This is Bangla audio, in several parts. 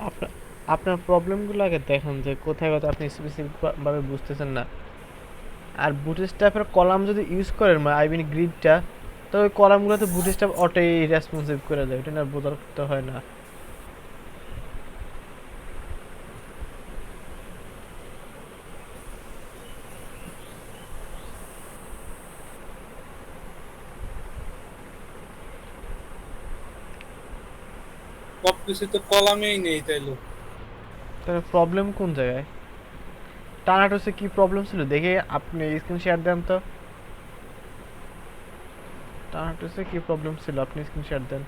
আপনার আপনার প্রবলেমগুলো আগে দেখেন যে কোথায় কোথায় আপনি স্পেসিফিক ভাবে বুঝতেছেন না। আর বুটস্ট্র্যাপের কলাম যদি ইউজ করেন মানে আই মিন গ্রিডটা, তো ওই কলামগুলোতে বুটস্ট্র্যাপ অটোই রেসপন্সিভ করে দেয়, এটা না বোঝার করতে হয় না। সবকিছু তো কলামেই নেই তাইলে। তাহলে প্রবলেম কোন জায়গায়? টানাটোসে কি প্রবলেম ছিল দেখে আপনি স্ক্রিন শেয়ার দেন তো। টানাটোসে কি প্রবলেম ছিল আপনি স্ক্রিন শেয়ার দেন।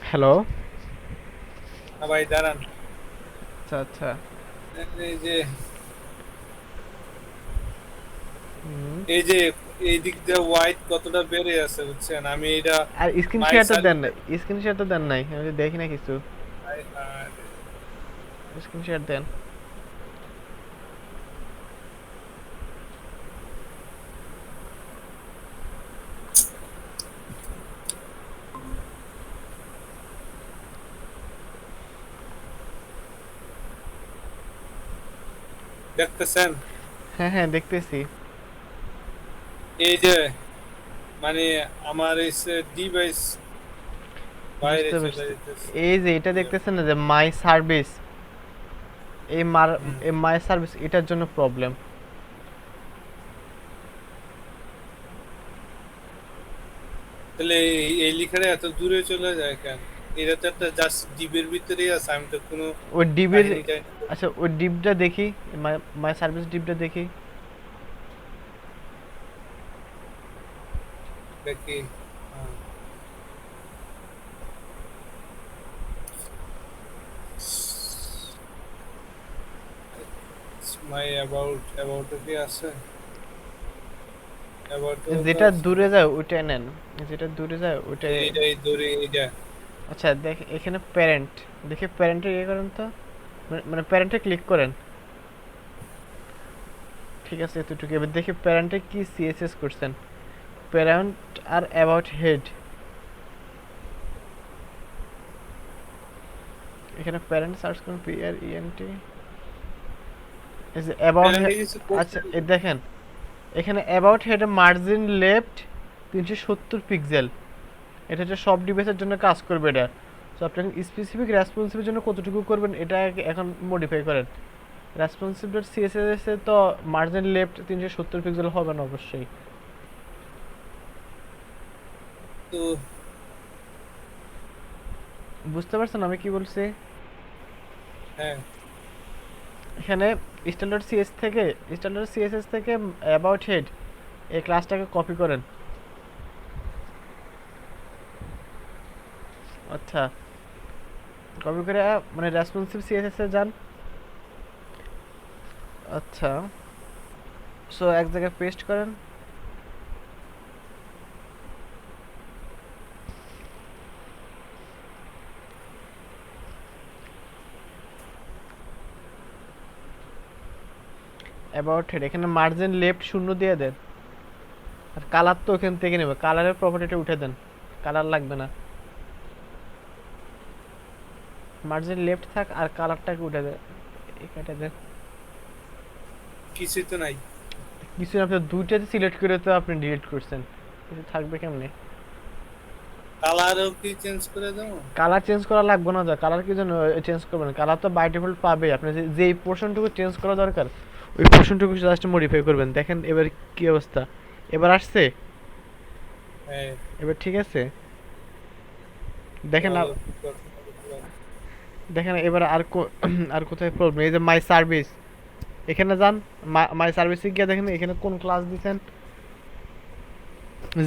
হ্যালো। না ভাই দাঁড়ান। আচ্ছা আচ্ছা। এই যে হুম। এই যে এই দিক দিয়ে হোয়াইট কতটা বেড়ে আছে বুঝছেন, আমি এটা আর স্ক্রিন মাই শেয়ারটা দেন সার্ভিস। নাই, স্ক্রিন শেয়ারটা দেন নাই, আমি তো দেখি না কিছু। স্ক্রিন শেয়ার দেন। দেখতেছেন হ্যাঁ হ্যাঁ দেখতেছি। এই যে মানে আমার এই ডিভাইস বাইরে বুঝতে চলে পারছি। যেতেছে। এই যে এটা দেখতেছেন না যে মাই সার্ভিস, এই মার হুম। এই মাই সার্ভিস এটার জন্য প্রবলেম। তাহলে এই লেখাটা এত দূরে চলে যায় কেন? এটা তো একটা জাস্ট ডিবের ভিতরেই আছে, আমি তো কোনো ওই ডিবের, কাহিনী টাইনি আচ্ছা ওই ডিপটা দেখি, মাই মাই সার্ভিস ডিপটা দেখি। দেখি। মাই অ্যাবাউট কি আছে? অ্যাবাউট তো যেটা আছে। দূরে যায় ওইটাই নেন, যেটা দূরে যায় ওইটাই। এইটাই ধরে এইটা। আচ্ছা দেখ এখানে প্যারেন্ট, দেখে প্যারেন্টে ইয়ে করেন তো, মানে প্যারেন্টে ক্লিক করেন। ঠিক আছে এতটুকু। এবার দেখি প্যারেন্টে কি সিএসএস করছেন। প্যারেন্ট আর অ্যাবাউট হেড, এখানে প্যারেন্ট সার্চ করুন P R E N T, এই যে অ্যাবাউট প্যারেন্টে হেড। কিছু করছে আচ্ছা কি? এ দেখেন এখানে about head margin left 370 pixel, এটা হচ্ছে সব ডিভাইসের জন্য কাজ করবে এটা। সো আপনি স্পেসিফিক রেসপন্সিভের জন্য কতটুকু করবেন এটা এখন মডিফাই করেন। রেসপন্সিভ ডট সিএসএস এ তো মার্জিন লেফট 370 পিক্সেল হবে না অবশ্যই। তো বুঝতে পারছেন আমি কি বলছি? হ্যাঁ। এখানে স্ট্যান্ডার্ড সিএস থেকে, স্ট্যান্ডার্ড সিএসএস থেকে অ্যাবাউট হেড এই ক্লাসটাকে কপি করেন। আচ্ছা কপি করে মানে রেসপন্সিভ সিএসএস এ যান। আচ্ছা সো এক জায়গায় পেস্ট করেন। অ্যাবাউট হেড এখানে মার্জিন লেফট 0 দিয়ে দেন। আর কালার তো ওখান থেকে নেবে, কালারের প্রপার্টিটা উঠে দেন, কালার লাগবে না। মার্জিন লেফট থাক আর কালারটাকে উঠে দেন, কেটে দেন। কিছুই তো নাই। কিছু না, আপনার দুইটাতে সিলেক্ট করে তো আপনি ডিলিট করছেন, কিছু থাকবে কেমনে? কালারও কি চেঞ্জ করে দেবো? কালার চেঞ্জ করা লাগবে না, যা কালার কি জন্য চেঞ্জ করবেন, কালার তো বাই ডিফল্ট পাবে। আপনি যেই পোর্শনটুকু চেঞ্জ করা দরকার ওই পোর্শনটুকু জাস্ট মডিফাই করবেন। দেখেন এবার কি অবস্থা, এবার আসছে, হ্যাঁ। এবার ঠিক আছে। দেখেন বলো কি করতে হবে। দেখেন এবার আর আর কোথায় প্রবলেম, এই যে মাই সার্ভিস এখানে যান। মাই সার্ভিসে গিয়ে দেখেন এখানে কোন ক্লাস দিচ্ছেন।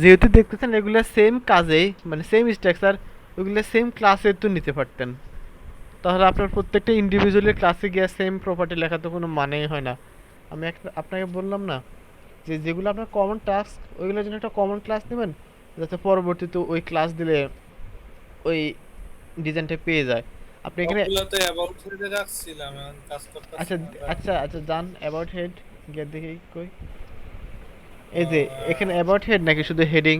যেহেতু দেখতেছেন এগুলো সেম কাজেই মানে সেম স্ট্রাকচার, ওইগুলো সেম ক্লাসে তো নিতে পারতেন। তাহলে আপনার প্রত্যেকটা ইন্ডিভিজুয়ালি ক্লাসে গিয়ে সেম প্রপার্টি লেখা তো কোনো মানেই হয় না। আমি একটা আপনাকে বললাম না যে যেগুলো আপনার কমন টাস্ক ওইগুলোর জন্য একটা কমন ক্লাস নেবেন, যাতে পরবর্তীতে ওই ক্লাস দিলে ওই ডিজাইনটা পেয়ে যায়। আপনি এখানে সবগুলো তো অ্যাবাউট হেডে রাখছিলাম, এখন কাজ করতেছে আচ্ছা না দাঁড়ান। আচ্ছা যান অ্যাবাউট হেড গিয়ে দেখি কই। এই যে এখানে আহ, অ্যাবাউট হেড নাকি শুধু হেডিং?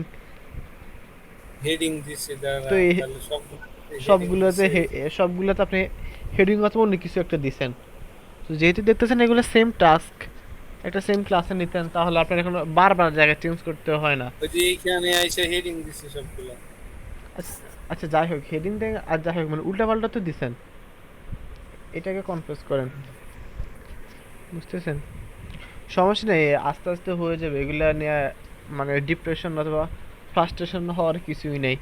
হেডিং দিছে তো দাঁড়ান, এই তাহলে সবগুলো হেডিং সবগুলোতে দিছে। সবগুলোতে আপনি হেডিং অথবা অন্য কিছু একটা দিছেন। তো যেহেতু দেখতেছেন এগুলো সেম টাস্ক, একটা সেম ক্লাসে নিতেন, তাহলে আপনার এখন বারবার জায়গা চেঞ্জ করতে হয় না। ওই যে এইখানে আইসা হেডিং দিছে সবগুলো। আচ্ছা আচ্ছা, যাই হোক হেডিং দেন আর যাই হোক মানে উল্টাপাল্টা তো দিছেন, এটাকে কনফিউজ করেন, বুঝতেছেন? সমস্যা নেই, আস্তে আস্তে হয়ে যাবে এগুলা নিয়ে। মানে ডিপ্রেশন অথবা ফ্রাস্ট্রেশন হওয়ার কিছুই নেই।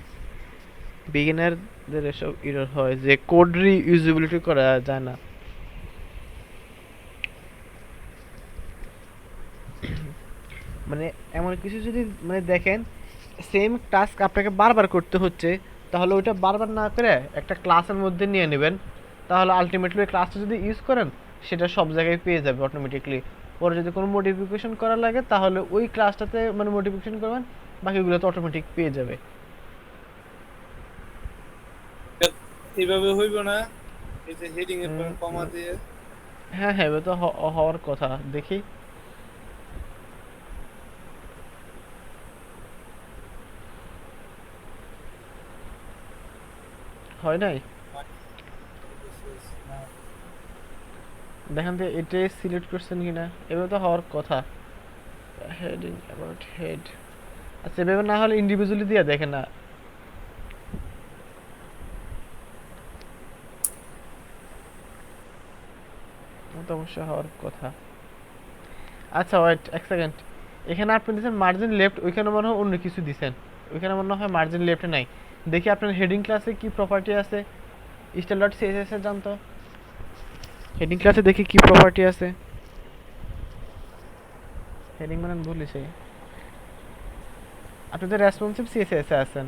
বিগিনারদের এসব এরর হয় যে কোড রিইউজেবিলিটি করা যায় না। মানে এমন কিছু যদি মানে দেখেন সেম টাস্ক আপনাকে বারবার করতে হচ্ছে, তাহলে ওইটা বারবার না করে একটা ক্লাসের মধ্যে নিয়ে নেবেন। তাহলে আলটিমেটলি ওই ক্লাসটা যদি ইউজ করেন সেটা সব জায়গায় পেয়ে যাবে অটোমেটিকলি। পরে যদি কোনো মডিফিকেশন করা লাগে তাহলে ওই ক্লাসটাতে মানে মডিফিকেশন করবেন, বাকিগুলো তো অটোমেটিক পেয়ে যাবে। এইভাবে হইব না, এই যে হেডিং এর পর উম, কমা উম, দিয়ে। হ্যাঁ হ্যাঁ, এবার তো হওয়ার কথা, দেখি। হয় নাই? দেখেন তো এটাই সিলেক্ট করছেন কিনা, এবার তো হওয়ার কথা। Heading about head. আচ্ছা এভাবে না হলে ইন্ডিভিজুয়ালি দিয়ে দেখেন না, তো অবশ্যই হওয়ার কথা। আচ্ছা ওয়েট এক সেকেন্ড, এখানে আপনি দিয়েছেন মার্জিন লেফট, ওইখানে মনে হয় অন্য কিছু দিছেন। ওইখানে মনে হয় মার্জিন লেফটে নাই। দেখি আপনার হেডিং ক্লাসে কি প্রপার্টি আছে। স্টাইল ডট সিএসএস এ জানতো হেডিং ক্লাসে দেখি কি প্রপার্টি আছে। হেডিং মানে ভুলিছে, আপনি তো রেসপন্সিভ সিএসএস এ আছেন।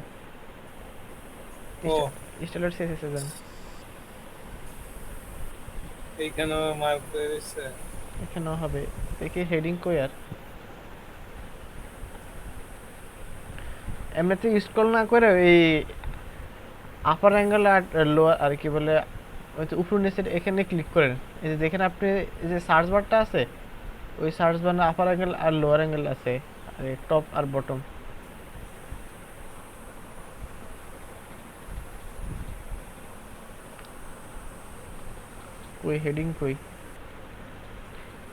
ও স্টাইল ডট সিএসএস এ যান, এইখানেও মার্ক করে দিচ্ছে। এখানেও হবে। দেখি হেডিং কই আর। এমনিতে স্ক্রল না করে এই আপার অ্যাঙ্গেল আর লোয়ার আর কি বলে ওই যে উপর নিচের এখানে ক্লিক করেন। এই যে দেখেন আপনি এই যে সার্চ বারটা আছে, ওই সার্চ বারে আপার অ্যাঙ্গেল আর লোয়ার অ্যাঙ্গেল আছে, আর টপ আর বটম। কই হেডিং কই?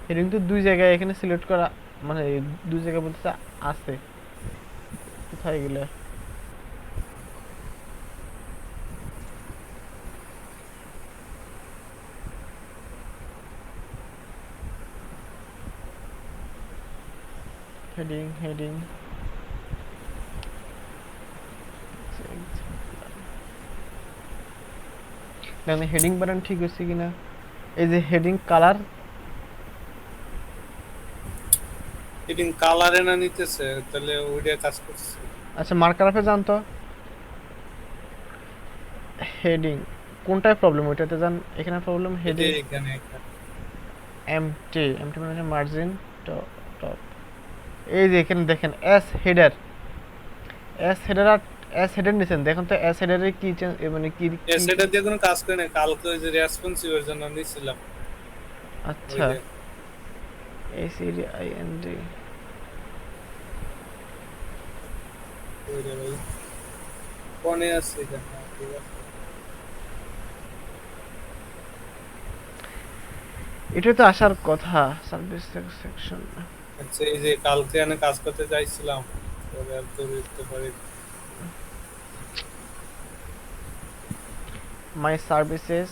হেডিং তো দুই জায়গায় এখানে সিলেক্ট করা, মানে দুই জায়গায় বলতে আছে, কোথায় গেলে? হেডিং হেডিং দেখেন হেডিং বাটন ঠিক হচ্ছে কিনা। এই যে হেডিং কালার, হেডিং কালারে না নিতেছে, তাহলে ওইটা কাজ করছে। আচ্ছা মার্কার আপে যান তো। হেডিং কোনটায় প্রবলেম, ওইটাতে যান। এখানে প্রবলেম এই যে হেডিং এখানে এখানে এমটি, এমটি মানে মার্জিন টপ। এই যে এখানে দেখেন এস হেডার, এস হেডার আর এস হেডার নিছেন, দেখুন তো এস হেডারে কি মানে কি কি সেটা দিয়ে কোনো কাজ করে না, কালকে ওই যে রেসপন্সিভের জন্য নিছিলাম। ওই আচ্ছা যে ACDIND। ওই যে ভাই ফোনে আছে এখানে, ঠিক আছে। এটা তো আসার কথা সার্ভিস সেকশন। আচ্ছা এই যে কালকে আমি কাজ করতে চাইছিলাম, পরে আর করে উঠতে পারি। মাই সার্ভিসেস,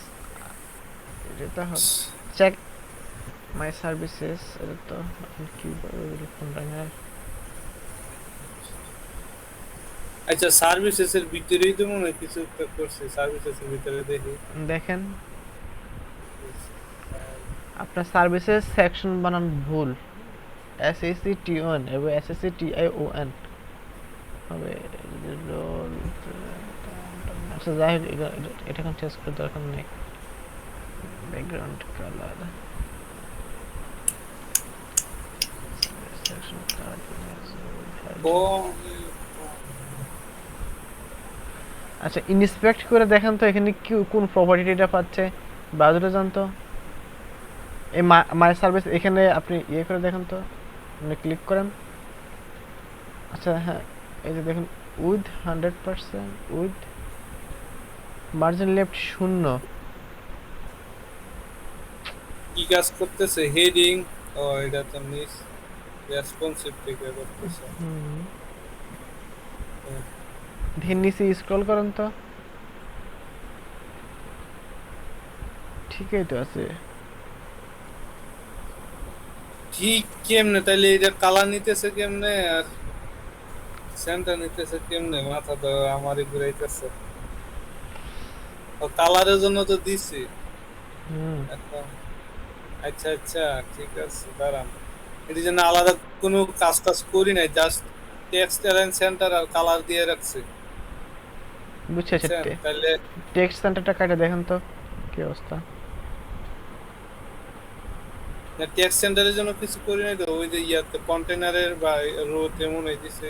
এটা তো চেক মাই সার্ভিসেস, এটা তো এখন কি কোন রঙের? আচ্ছা সার্ভিসেস এর ভিতরেই তো মনে হয় কিছু একটা করছে, সার্ভিসেস এর ভিতরে দেখি। দেখেন আপনার সার্ভিসেস সেকশন বানান ভুল, SACTON এবং SACTION হবে। রোল, আচ্ছা যাই হোক এটা এখন চেঞ্জ করে দরকার নেই। ব্যাকগ্রাউন্ড কালার, সেকশন কালার, ও আচ্ছা ইন্সপেক্ট করে দেখেন তো এখানে কি কোন প্রপার্টিটা পাচ্ছে ব্রাউজারে যান তো এই মাই সার্ভিস এখানে আপনি ইয়ে করে দেখেন তো মানে ক্লিক করেন আচ্ছা হ্যাঁ এই যে দেখেন উইথ 100% উইথ মার্জিন লেফট শূন্য কি কাজ করতেছে হেডিং ও এটা তো মিস রেসপন্সিভ থেকে করতেছে দেখেন নিচে স্ক্রল করেন তো ঠিকই তো আছে ঠিক কেমনে তাইলে এটা কালার নিতেছে কেমনে আর সেন্টার নিতেছে কেমনে মাথা তো আমারই ঘুরাইতেছে ও কালারের জন্য তো দিছি হুম এখন আচ্ছা আচ্ছা ঠিক আছে দাঁড়ান এটির জন্য আলাদা কোনো কাজ টাজ করি নাই জাস্ট টেক্সট অ্যালাইন সেন্টার আর কালার দিয়ে রাখছি বুঝছি আচ্ছা বুঝছেন তাহলে টেক্সট সেন্টারটা কাটে দেখেন তো কি অবস্থা টেক্সট সেন্টারের জন্য কিছু করি নাই তো ওই যে ইয়াতে কন্টেনারের বা রো তেমন এই দিছে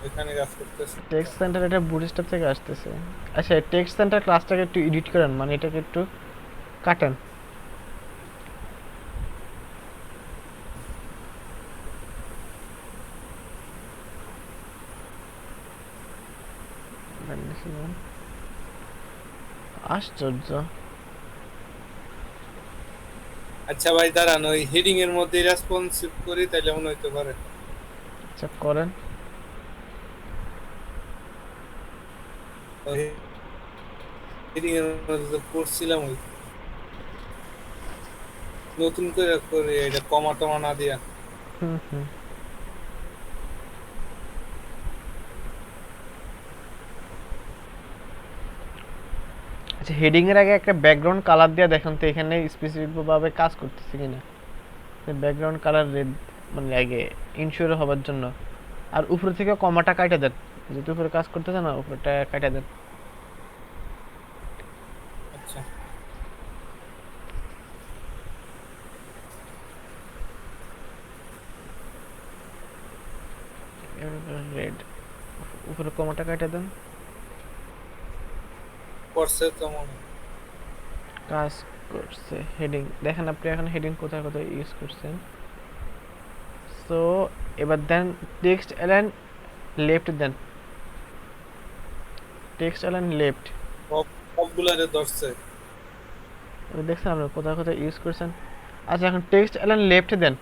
এখানে কাজ করতেছে টেক্সট সেন্টার এটা বুটস্ট্র্যাপ থেকে আসতেছে আচ্ছা টেক্সট সেন্টার ক্লাসটাকে একটু এডিট করেন মানে এটাকে একটু কাটেন আশ্চর্য আচ্ছা ভাই দাঁড়ান ওই হেডিং এর মধ্যে রেসপন্সিভ করি তাহলে মনে হইতে পারে আচ্ছা করেন হেডিং এর মধ্যে তো পড়ছিলাম ওই নতুন করে করে এটা কমা টমা না দিয়া হুম হুম আচ্ছা হেডিং এর আগে একটা ব্যাকগ্রাউন্ড কালার দিয়ে দেখেন তো এখানে স্পেসিফিক ভাবে কাজ করতেছে কিনা ব্যাকগ্রাউন্ড কালার রেড মানে আগে ইনশিওর হবার জন্য আর উপরে থেকে কমাটা কাটা দেন যেহেতু উপরে কাজ করতেছে না উপরটা কাটা দেন আচ্ছা রেড উপরে কমাটা কাটা দেন করছে তো মনে হয়। কাজ করছে হেডিং দেখেন আপনি এখন হেডিং কোথায় কোথায় ইউজ করছেন সো এবার then text align left then text align left সবগুলারে ধরছে দেখছেন আপনি কোথায় কোথায় ইউজ করছেন আচ্ছা এখন টেক্সট অ্যালাইন লেফট দেন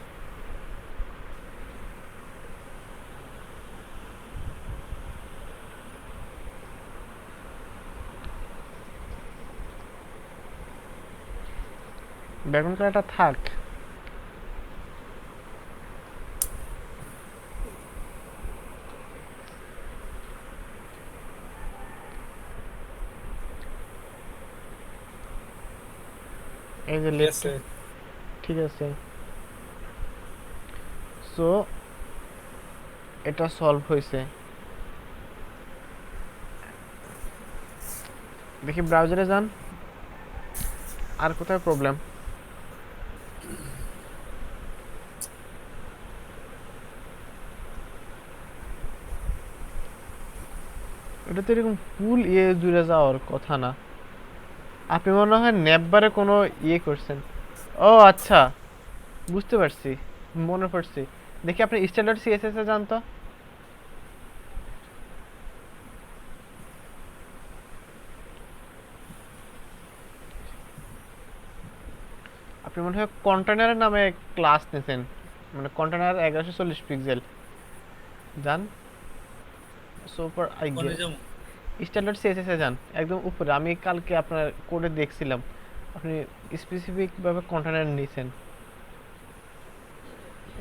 ব্যাকগ্রাউন্ড কালারটা থাক এই যে লেফট ঠিক আছে সো এটা সলভ হয়েছে দেখি ব্রাউজারে যান আর কোথায় প্রবলেম এটা তো এরকম ফুল ইয়ে জুড়ে যাওয়ার কথা না আপনি মনে হয় নেপবারে কোনো ইয়ে করছেন ও আচ্ছা বুঝতে পারছি মনে পড়ছি দেখি আপনি স্ট্যান্ডার্ড সিএসএস এ যান তো আপনি মনে হয় কন্টেনারের নামে ক্লাস নিয়েছেন মানে কন্টেনার 1140 পিক্সেল যান সুপার আই কোনে যাবো স্ট্যান্ডার্ড সিএসএস এ যান একদম উপরে আমি কালকে আপনার কোডে দেখছিলাম আপনি স্পেসিফিক ভাবে কন্টেনার নিয়েছেন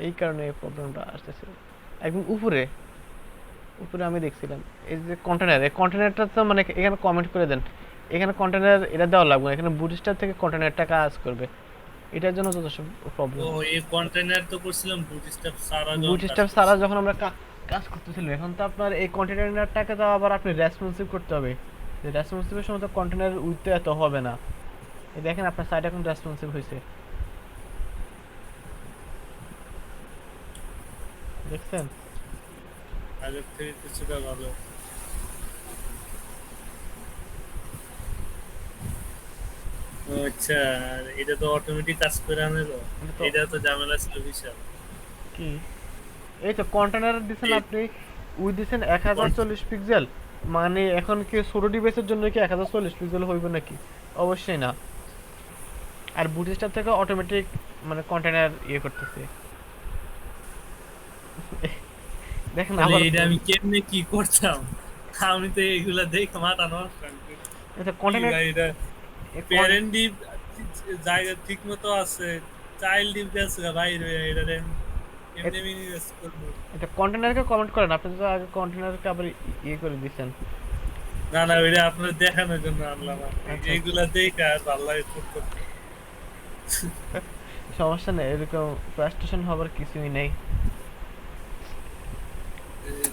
এই কারণে এই প্রবলেমটা আসতেছে একদম উপরে উপরে আমি দেখছিলাম এই যে কন্টেনার এই কন্টেনারটা তো মানে এখানে কমেন্ট করে দেন এখানে কন্টেনার এটা দেওয়া লাগবে না এখানে বুটস্ট্র্যাপ থেকে কন্টেনারটা কাজ করবে এটার জন্য যথেষ্ট প্রবলেম ও এই কন্টেইনার তো করছিলাম বুটস্ট্র্যাপ সারা বুটস্ট্র্যাপ সারা যখন আমরা কাজ করতেছিল এখন তো আপনার এই কন্টেনারটাকে তো আবার আপনি রেসপন্সিভ করতে হবে রেসপন্সিভের সময় তো কন্টেনার উঠতে এত হবে না এই দেখেন আপনার সাইট এখন রেসপন্সিভ হয়েছে দেখছেন আগের থেকে কিছুটা ভালো ও আচ্ছা, আর এটা তো অটোমেটিক কাজ করে আনলো। এটা তো এটা তো ঝামেলা ছিল বিশাল। কি, এই তো কন্টেনার দিছেন এই আপনি, উই দিছেন এক হাজার কন- চল্লিশ পিক্সেল। মানে এখন কি ছোট ডিভাইসের জন্য কি 1040 পিক্সেল হইবে নাকি? অবশ্যই না। আর বুটস্ট্র্যাপ থেকে অটোমেটিক মানে কন্টেনার ইয়ে করতেছে। দেখেন তাহলে আবার এটা আমি কেমনে কি করতাম? আমি তো এগুলা দেখে মাথা নষ্ট। আচ্ছা কি কন্টেনার, ভাই এটা, প্যারেন্ট ডিপ জায়গা ঠিক মতো আছে, চাইল্ড ডিপ গেছে বাইরে, এটা এমনি মিনিমাইজ করবো। এটা কন্টেনারকে কমেন্ট করেন, আপনি তো আগে কন্টেনারকে আবার ইয়ে করে দিচ্ছেন। না না, ওইটা আপনার দেখানোর জন্য আনলাম আর কি। আচ্ছা আচ্ছা, এইগুলা দেখে আর ভালো লাগে খুব করতে। সমস্যা নেই, এরকম ফ্রাস্ট্রেশন হবার কিছুই নেই।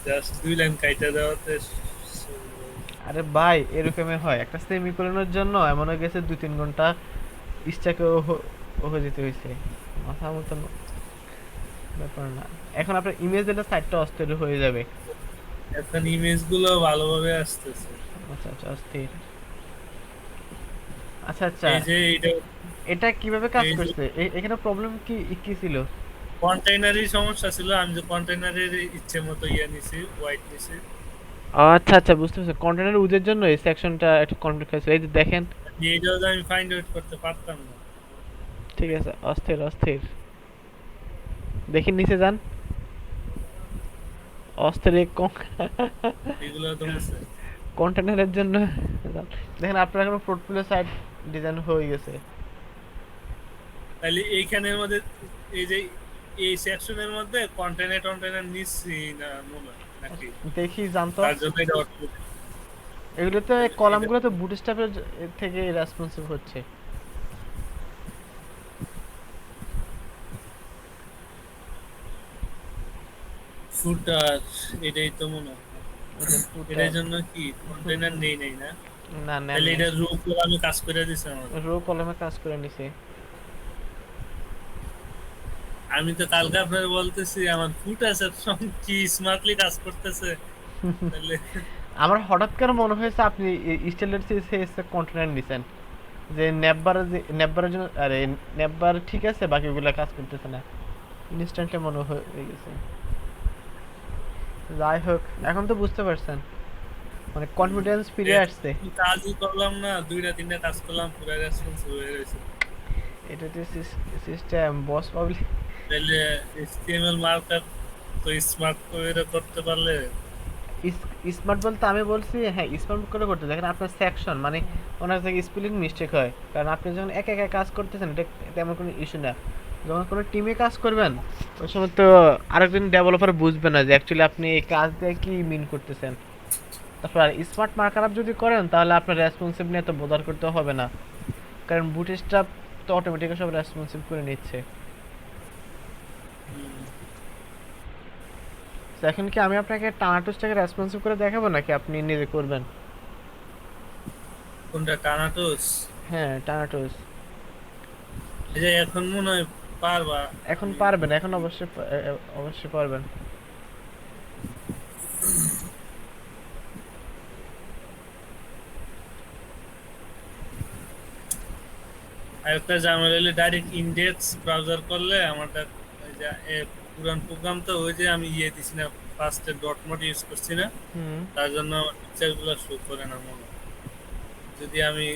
জাস্ট 2 লাইন কাইটা দেওয়াতে আরে ভাই এরকমই হয়, একটা সেমিকোলনের জন্য এমন হয়ে গেছে 2-3 ঘন্টা স্ট্যাকে হয়ে যেতে হয়েছে। মাথা মতন ব্যাপার না। এখন আপনার ইমেজ দিলে সাইটটা অস্থির হয়ে যাবে। এখন ইমেজ গুলো ভালোভাবে আসতেছে। আচ্ছা আচ্ছা, অস্থির। আচ্ছা আচ্ছা, এই যে এটা, এটা কিভাবে কাজ এই যে করছে? এখানে প্রবলেম কি কি ছিল? কন্টেইনারই সমস্যা ছিল। আমি যে কন্টেইনারের ইচ্ছে মতো ইয়ে নিছি, হোয়াইট নিছি। আচ্ছা আচ্ছা, বুঝতে পারছি, কন্টেনার ইউজের জন্য এই সেকশনটা একটু কনফ্লিক্ট হয়েছিল। এই যে দেখেন, এইটাও তো আমি ফাইন্ড আউট করতে পারতাম না। ঠিক আছে, অস্থির অস্থির। দেখি নিচে যান, অস্থির এগুলো তো হচ্ছে। কন্টেনারের জন্য যান। দেখেন আপনার এখন পোর্টফোলিও সাইট ডিজাইন হয়ে গেছে। তাহলে এইখানের মধ্যে এই যে এই সেকশনের মধ্যে কন্টেইনার টন্টেইনার নিচ্ছি না মনে হয় নাকি? দেখি যান তো, তার জন্য এটা অটোমেটিক। এগুলোতে তাহলে এটা কলামগুলো তো বুটস্ট্র্যাপের থেকে রেসপন্সিভ হচ্ছে। ফুটার, এটাই তো মনে হয়। এটা ফুটার, এটার জন্য কি কন্টেইনার নেই নেই না? না নেন তাহলে নাই, এটা রূপ আমি কাজ করে দিছি আমার। রো কলমে কাজ করে নিছে। আমি তো কালকে আপনার বলতেছি আমার ফুট আছে সব কি স্মার্টলি কাজ করতেছে। তাহলে আমার হঠাৎ করে মনে হয়েছে আপনি স্টেলের কন্টেনার নিছেন, যে নেববার, যে নেববারের জন্য, আরে নেববার ঠিক আছে, বাকিগুলো কাজ করতেছে না। ইনস্ট্যান্টলি মনে হয়ে গেছে। যাই হোক, এখন তো বুঝতে পারছেন, মানে কনফিডেন্স ফিরে আসছে। আমি কাজই করলাম না, 2টা 3টা কাজ করলাম, পুরো রেসপন্স হয়ে গেছে। এটা তো সিস্টেম বস পাবলিক। তাহলে HTML মার্কআপ তো স্মার্ট করে করতে পারলে। স্মার্ট বলতে আমি বলছি, হ্যাঁ স্মার্ট করে করতে, দেখেন আপনার সেকশন মানে অনেক জায়গায় স্পেলিং মিস্টেক হয়, কারণ আপনি যখন একা একা কাজ করতেছেন এটা তেমন কোনো ইস্যু না। যখন কোনো টিমে কাজ করবেন ওই সময় তো আরেকজন ডেভেলপার বুঝবে না যে অ্যাকচুয়ালি আপনি এই কাজ দিয়ে কি মিন করতেছেন। তারপর আর স্মার্ট মার্কআপ যদি করেন তাহলে আপনার রেসপন্সিভ নিয়ে তো বোদার করতে হবে না, কারণ বুটস্ট্র্যাপ তো অটোমেটিক সব রেসপন্সিভ করে নিচ্ছে। তো এখন কি আমি আপনাকে টানাটুসটাকে রেসপন্সিভ করে দেখাবো নাকি আপনি নিজে করবেন? কোনটা টানাটোস? হ্যাঁ টানাটুস। এই যে এখন মনে হয় পারবা। এখন আমি পারবেন, এখন অবশ্যই অবশ্যই পারবেন। আরেকটা ঝামেলা হলে ডাইরেক্ট ইন্ডেক্স ব্রাউজার করলে আমারটা ওই যে পুরান প্রোগ্রাম তো ওই যে আমি ইয়ে দিছি না, ফার্স্টে ডট নট ইউজ করছি না, হুম। তার জন্য আমার পিকচারগুলো শো করে না মনে হয়। যদি আমি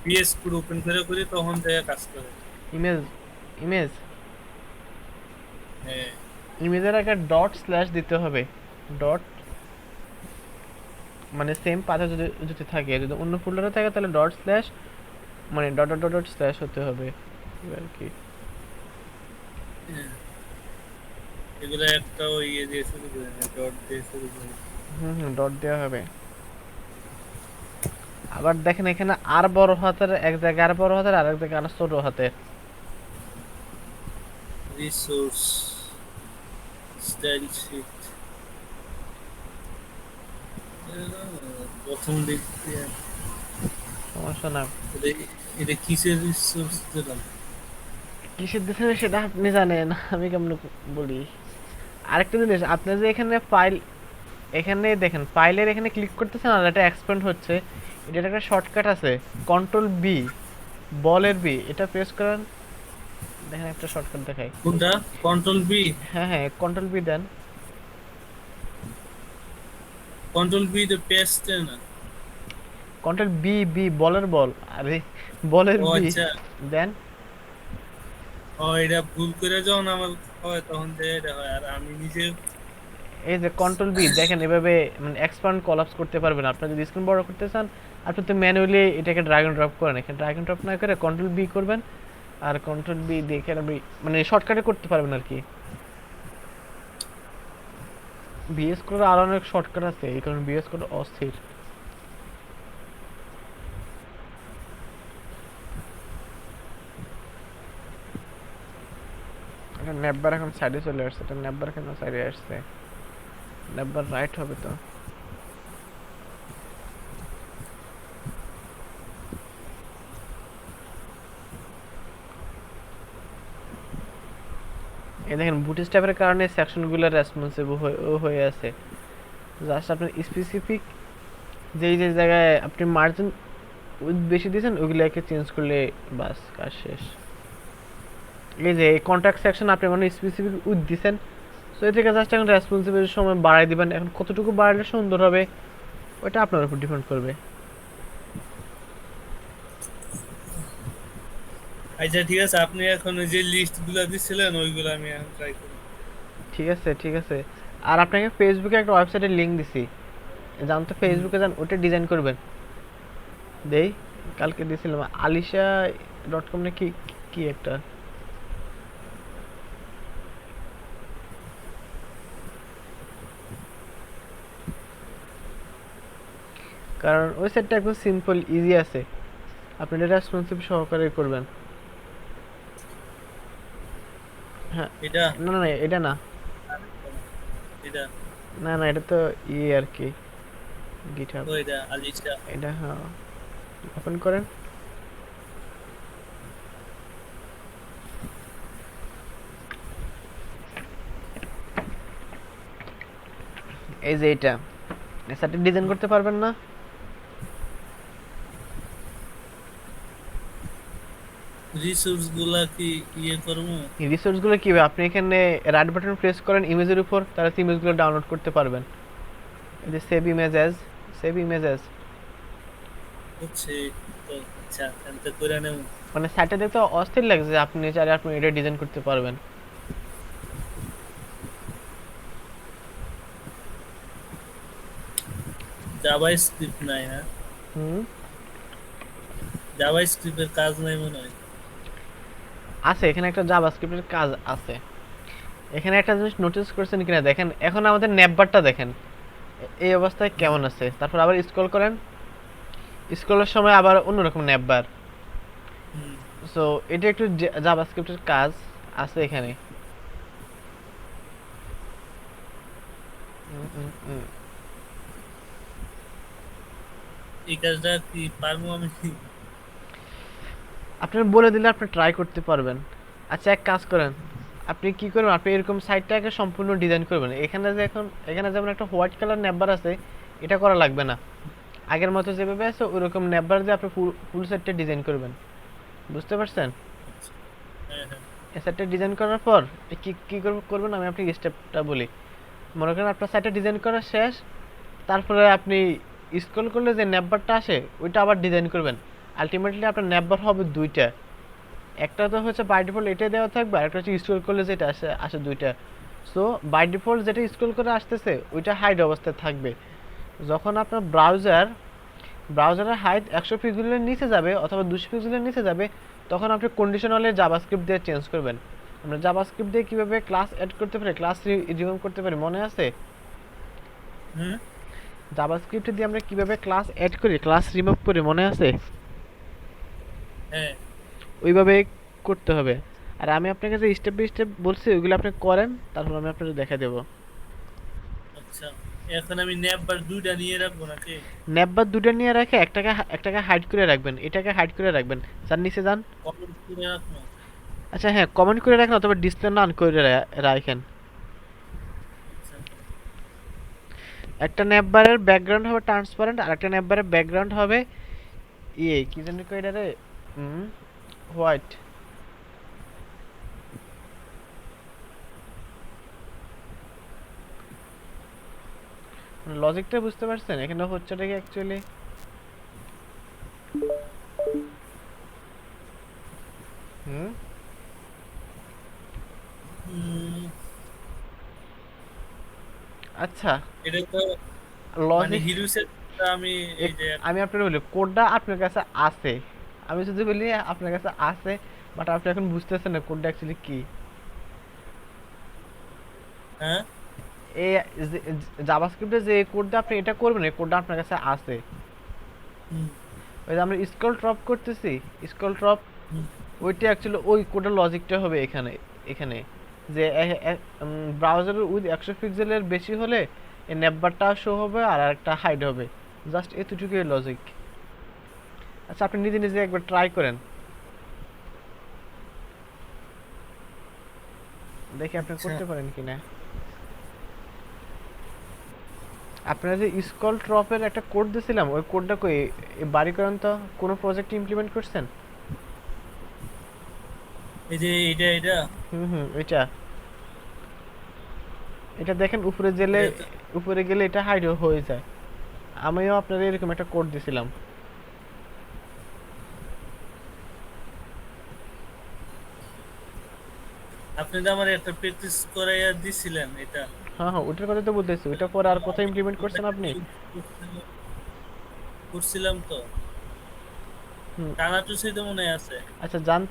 পিএস কোড ওপেন করে করি তখন থেকে কাজ করে। ইমেজ, ইমেজ, হ্যাঁ। ইমেজের আগে ডট স্ল্যাশ দিতে হবে। ডট মানে সেম পাথে যদি যদি থাকে, যদি অন্য ফোল্ডারে থাকে তাহলে ডট স্ল্যাশ, মানে dot dot dot dot slash হতে হবে আর কি। হ্যাঁ। এগুলো একটা ওই ইয়ে দিয়ে শুরু করে না, ডট দিয়ে শুরু করে। হুম হুম, ডট দেওয়া হবে। আবার দেখেন এখানে আর বড় হাতের এক জায়গায় আর বড় হাতের, আর এক জায়গায় আর ছোট হাতের। রিসোর্স স্টাইল শিট প্রথম দিক দিয়ে সমস্যা না। এটা এটা কিসের রিসোর্স দিলাম? কিসের দিচ্ছেন সেটা আপনি জানেন, আমি কেমন বলি। আরেকটা জিনিস, আপনি যে এখানে ফাইল, এখানে দেখেন ফাইলের এখানে ক্লিক করতেছেন আর এটা এক্সপ্যান্ড হচ্ছে, এটার একটা শর্টকাট আছে কন্ট্রোল বি। বলের বি এটা প্রেস করেন, দেখেন একটা শর্টকাট দেখাই। কোনটা? Control B. হ্যাঁ হ্যাঁ, কন্ট্রোল বি দেন। কন্ট্রোল বি তো পেস্ট না। কন্ট্রোল বি, বি বলের বল, আরে বলের ও বি আচ্ছা, দেন। ও এটা ভুল করে যখন আমার হয় তখন যে এটা হয়, আর আমি নিজে এই যে কন্ট্রোল বি দেখেন, এভাবে মানে এক্সপান্ড কলাপস করতে পারবেন। আপনার যদি স্ক্রিন বড় করতে চান, আপনি তো ম্যানুয়ালি এটাকে ড্র্যাগ এন্ড ড্রপ করেন, এখানে ড্র্যাগ এন্ড ড্রপ না করে কন্ট্রোল বি করবেন, আর কন্ট্রোল বি দেখে আপনি মানে শর্টকাটে করতে পারবেন আর কি। বিএস কোডের আরো অনেক শর্টকাট আছে, এই কারণে বিএস কোড অস্থির। এখন নেববার এখন সাইডে চলে আসছে, এটা নেববার কেন সাইডে আসছে? নেববার রাইট হবে তো। এই দেখেন বুটস্ট্র্যাপের কারণে সেকশনগুলো রেসপন্সিভ হয়ে আছে। জাস্ট আপনার স্পেসিফিক যেই যে জায়গায় আপনি মার্জিন বেশি দিয়েছেন ওইগুলোকে চেঞ্জ করলে বাস কাজ শেষ। এই যে কন্ট্রাক্ট সেকশন আপনি মানে স্পেসিফিক উইথ দিয়েছেন, সো এ থেকে জাস্ট এখন রেসপন্সিবল সময় বাড়াই দিবেন। এখন কতটুকু বাড়ালে সুন্দর হবে ওটা আপনার উপর ডিপেন্ড করবে। আচ্ছা ঠিক আছে, আপনি এখন ওই যে লিস্ট গুলা দিচ্ছিলেন ওইগুলো আমি এখন ট্রাই করি। ঠিক আছে ঠিক আছে। আর আপনাকে ফেসবুকে একটা ওয়েবসাইটের লিঙ্ক দিছি, যান তো হুম। ফেসবুকে যান, ওটা ডিজাইন করবেন। দেই কালকে দিয়েছিলাম alisha.com না কি কি একটা। কারণ ওয়েবসাইটটা একদম সিম্পল ইজি আছে, আপনি এটা রেসপন্সিভ সহকারে করবেন। হ্যাঁ, এটা না না না এটা না, এটা না না এটা তো ইয়ে আর কি, গিটহাব। ও এটা আলিশা। এটা হ্যাঁ, ওপেন করেন। এই যে এটা সাইটে ডিজাইন করতে পারবেন না? রিসোর্স গুলা কি ইয়ে করবো? রিসোর্সগুলো কি হবে, আপনি এখানে রাইট বাটন প্রেস করেন ইমেজের উপর, তাহলে ইমেজগুলো ডাউনলোড করতে পারবেন। এই যে save image as, save image as, হচ্ছে তো। আচ্ছা এনতে করে নেব। মানে সাইটটা দেখতে অস্থির লাগছে যে আপনি চাইলে আপনি এটা ডিজাইন করতে পারবেন। জাভা স্ক্রিপ্ট নাই না? হুম, জাভা স্ক্রিপ্টের কাজ নাই মনে হয়। আছে এখানে একটা জাভাস্ক্রিপ্টের কাজ আছে। এখানে একটা জিনিস নোটিস করছেন কিনা দেখেন, এখন আমাদের নেটবারটা দেখেন এই অবস্থায় কেমন আছে, তারপর আবার স্ক্রল করেন, স্ক্রলের সময় আবার অন্যরকম নেটবার। হুম। সো এটা একটু জাভাস্ক্রিপ্টের কাজ আছে এখানে। হুম, হুম, হুম। এই কাজটা কি পারবো আমি? আপনার বলে দিলে আপনি ট্রাই করতে পারবেন। আচ্ছা এক কাজ করেন, আপনি কি করবেন, আপনি এরকম সাইটটাকে সম্পূর্ণ ডিজাইন করবেন। এখানে যে এখন এখানে যেমন একটা হোয়াইট কালার নেটবার আছে, এটা করা লাগবে না। আগের মতো যেভাবে আছে ওইরকম নেটবার দিয়ে আপনি ফুল সেটটা ডিজাইন করবেন। বুঝতে পারছেন? হ্যাঁ হ্যাঁ। এই সেটটা ডিজাইন করার পর কি কি করবেন আমি আপনাকে স্টেপটা বলি। মনে করেন আপনার সাইটটা ডিজাইন করা শেষ, তারপরে আপনি স্ক্রল করলে যে নেটবারটা আসে ওইটা আবার ডিজাইন করবেন। আলটিমেটলি আপনার নেটবার হবে দুইটা, একটা তো হচ্ছে বাই ডিফল্ট এটাই দেওয়া থাকবে, আর একটা হচ্ছে স্ক্রল করলে যেটা আসে আসে দুইটা। সো বাই ডিফল্ট যেটা স্ক্রল করে আসতেছে ওইটা হাইড অবস্থায় থাকবে। যখন আপনার ব্রাউজারের হাইট 100 পিক্সেলের নিচে যাবে অথবা 200 পিক্সেলের নিচে যাবে, তখন আপনি কন্ডিশনালে জাভাস্ক্রিপ্ট দিয়ে চেঞ্জ করবেন। আমরা জাভাস্ক্রিপ্ট দিয়ে কীভাবে ক্লাস অ্যাড করতে পারি, ক্লাস রিমুভ করতে পারি মনে আছে? হুম। জাভাস্ক্রিপ্ট দিয়ে আমরা কিভাবে ক্লাস অ্যাড করি, ক্লাস রিমুভ করি মনে আছে? হ্যাঁ। ওইভাবে করতে হবে। আর আমি আপনাকে যে স্টেপ বাই স্টেপ বলছি ওইগুলো আপনি করেন, তারপর আমি আপনাকে দেখা দেবো। আচ্ছা এখন আমি নেপবার দুইটা নিয়ে রাখবো নাকি? নেপবার দুটো নিয়ে রেখে একটাকে হাইড করে রাখবেন, এটাকে হাইড করে রাখবেন। যান নিচে যান। কমেন্ট করে রাখবো। আচ্ছা হ্যাঁ, কমেন্ট করে রাখেন অথবা ডিসপ্লে না অন করে রাখেন। আচ্ছা। একটা নেপবারের ব্যাকগ্রাউন্ড হবে ট্রান্সপারেন্ট, আর একটা নেপবারের ব্যাকগ্রাউন্ড হবে ইয়ে কি জানি কই এটা রে, হোয়াইট। লজিকটা বুঝতে পারছেন এখানে হচ্ছেটা কি অ্যাকচুয়ালি? হুম উম, আচ্ছা এটা তো মানে লজিক, হিরোসের আমি এই যে আমি আপনার বলি কোডটা আপনার কাছে আছে, আমি শুধু বলি আপনার কাছে আছে, বাট আপনি এখন বুঝতেছেন না কোডটা অ্যাকচুয়ালি কি। হ্যাঁ এই জাভাস্ক্রিপ্টে যে কোডটা আপনি এটা করবেন এই কোডটা আপনার কাছে আছে। হুম, ওই যে আমরা স্ক্রল ড্রপ করতেছি, স্ক্রল ড্রপ, হুম, ওইটা অ্যাকচুয়ালি ওই কোডের লজিকটা হবে এখানে। এখানে যে ব্রাউজারের উইথ 100 পিক্সেলের বেশি হলে এই নেটবারটা শো হবে আর একটা হাইড হবে, জাস্ট এতটুকুই লজিক। আচ্ছা আপনি নিজে নিজে একবার ট্রাই করেন, দেখি আপনি আচ্ছা করতে পারেন কিনা। আপনারা যে স্ক্রল ড্রপের একটা কোড দিয়েছিলাম ওই কোডটা কই, বাড়ি করেন তো, কোনো প্রজেক্ট ইমপ্লিমেন্ট করছেন? এই যে এটা এটা এটা দেখেন উপরে গেলে, এটা তো উপরে গেলে এটা হাইড হয়ে যায়। আমিও আপনাদের এরকম একটা কোড দিছিলাম। আপনি তো আমার একটা প্র্যাকটিস করাইয়া দিছিলেন এটা। হ্যাঁ হ্যাঁ ওটার কথা তো বলতেছি, ওইটা পরে আর কোথায় ইমপ্লিমেন্ট করছেন আপনি? করছিলাম তো, হুম, টানা টুসি তো মনে আছে। আচ্ছা যান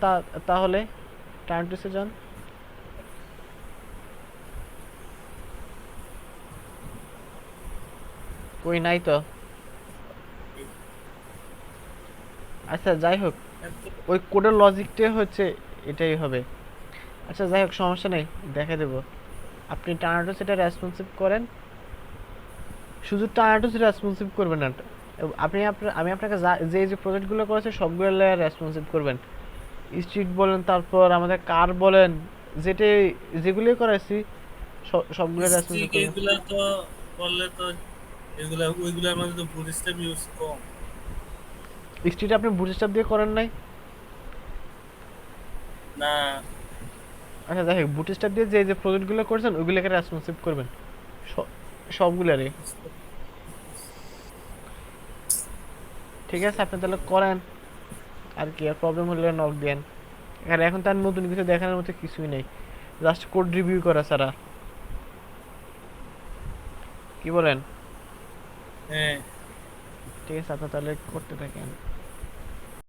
তাহলে টার্নটুসে যান। কই নাই তো। আচ্ছা যাই হোক, ওই কোডের লজিকটাই হচ্ছে এটাই হবে। আচ্ছা যাই হোক সমস্যা নেই, দেখা দেবো। আপনি টার্নাটো সেটা রেসপন্সিভ করেন, শুধু টার্নাটো সেটা রেসপন্সিভ করবেন না। আমি আপনাকে যে যে প্রজেক্টগুলো করেছে সবগুলো রেসপন্সিভ করবেন। স্ট্রিট বলেন, তারপর আমাদের কার বলেন, যেটাই যেগুলোই করাইছি সবগুলো রেসপন্সিভ স্টিক করবেন। এগুলা তো করলে তো এগুলা ওইগুলার মধ্যে তো বুটস্ট্র্যাপ ইউজ কম। স্ট্রিট আপনি বুটস্ট্র্যাপ দিয়ে করেন নাই? না আচ্ছা যাই হোক বুটস্ট্র্যাপ দিয়ে যে যে প্রজেক্টগুলো করেছেন ওইগুলোকে রেসপন্সিভ করবেন, সবগুলারে। ঠিক আছে আপনি তাহলে করেন, আর কি আর প্রবলেম হলে নক দেন। এখানে এখন তার নতুন কিছু দেখানোর মতো কিছুই নেই, জাস্ট কোড রিভিউ করা ছাড়া। কি বলেন? হ্যাঁ ঠিক আছে আপনি তাহলে করতে থাকেন।